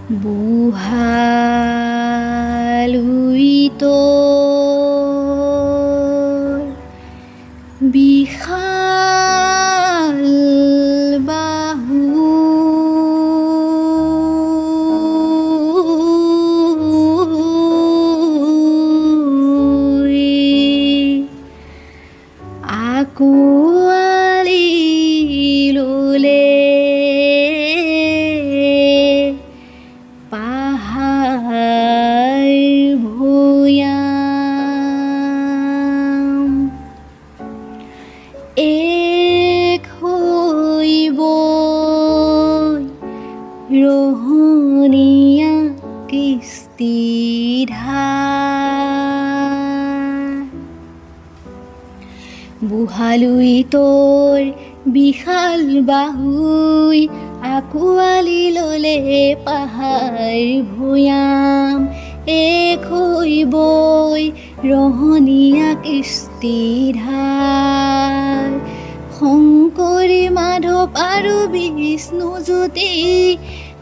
বুহালুই তোৰ বিশাল বাহু আঁকোৱালি ল'লে পাহাৰ ভৈয়াম এক হৈব ৰহণীয়া কিস্তিধাৰ বুহালুই তোৰ বিশাল বাহুই আঁকোৱালি ল'লে পাহাৰ ভৈয়াম এক হৈবই ৰহণীয়া কিস্তিধাৰ শংকৰী মাধৱ আৰু বিষ্ণুজ্যোতি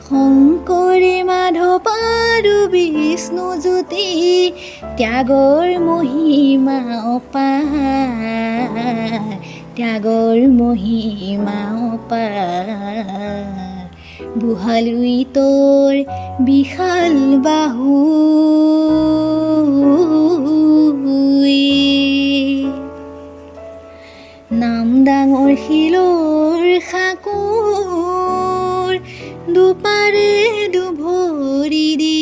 শংকৰী মাধৱ আৰু বিষ্ণুজ্যোতি ত্যাগৰ মহিমা অপাৰ ত্যাগৰ মহিমা অপাৰ বুহালুই তোৰ বিশাল বাহু নাম ডাঙৰ শিলৰ সাঁকোৰ দুপাৰে দুভৰি দি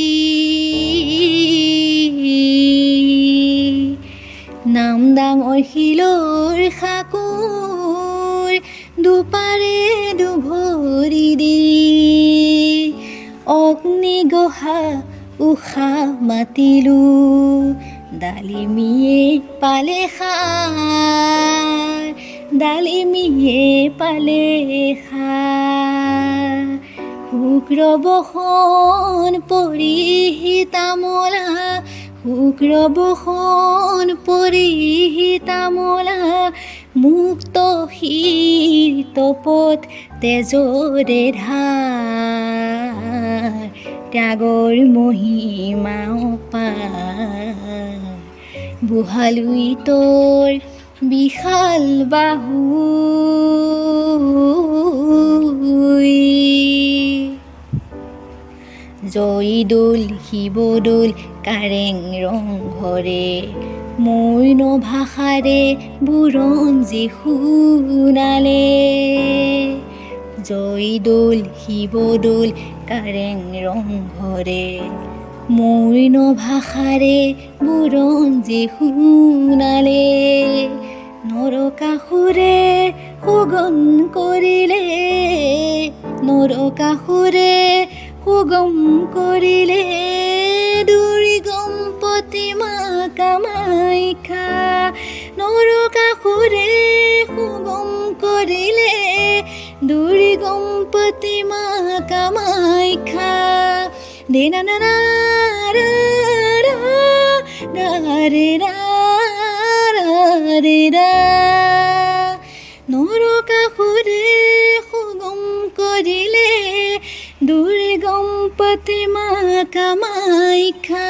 নাম ডাঙৰ শিলৰ সাঁকোৰ দুপাৰে দুভৰি দি অগ্নিগহা উষা মাতিলো ডালিমিয়ে পালে সাৰ ডালিমিয়ে পালে সাৰ শুক্ৰ বসন পৰিহি তামোলা শুক্ৰ বসন পৰিহি তামোলা মুক্ত শিৰ তপত তেজৰে ধাৰ ত্যাগৰ মহিমা অপাৰ বুহালুই তোৰ বিশাল বাহু জয়দৌল শিৱদৌল কাৰেং ৰংঘৰে মৌন ভাষাৰে বুৰঞ্জী শুনালে জয়দৌল শিৱদৌল কাৰেং ৰংঘৰে মৌন ভাষাৰে বুৰঞ্জী শুনালে নৰকাসুৰে সুগম কৰিলে নৰকাসুৰে সুগম কৰিলে দুৰ্গম প্ৰতিমা কামাখ্যা নৰকাসুৰে সুগম কৰিলে দুৰ্গম প্ৰতিমা কামাখ্যা দেনানা নৰকাসুৰে সুগম কৰিলে দুৰ্গম প্ৰতিমা কামাখ্যা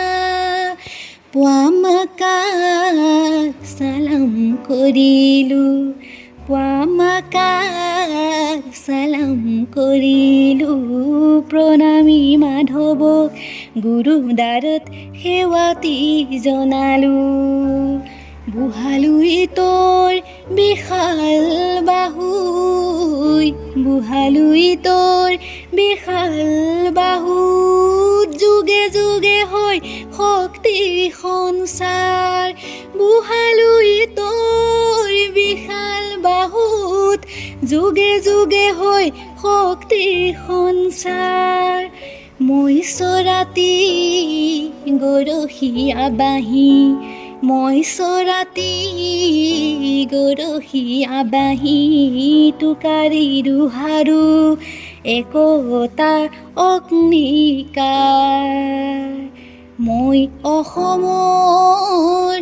পুৱামাকাক চালাম কৰিলো পুৱামাকাক চালাম কৰিলো প্ৰণামী মাধৱক গুৰুদ্বাৰত সেৱাতি জনালো বুহালুই তোৰ বিশাল বাহুই বুহালুই তোৰ বিশাল বাহু যুগে যুগে হয় শক্তিৰ সঞ্চাৰ বুহালুই তোৰ বিশাল বাহুত যুগে যুগে হয় শক্তিৰ সঞ্চাৰ মই চৰাতি গৰখীয়া বাঁহী মই চৰাতি গৰখীয়া বাঁহী টোকাৰি দুহাৰো একতা অগ্নিকাৰ মই অসমৰ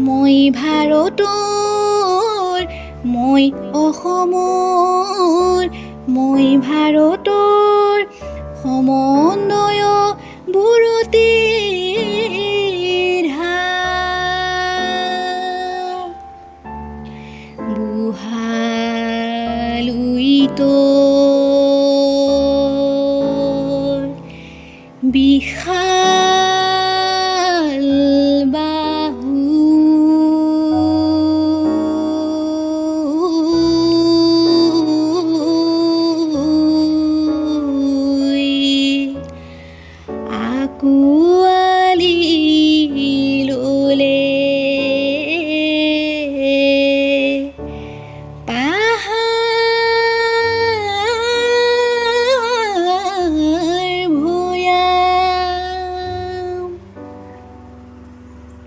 মই ভাৰতৰ মই অসমৰ মই ভাৰতৰ সমন্বয়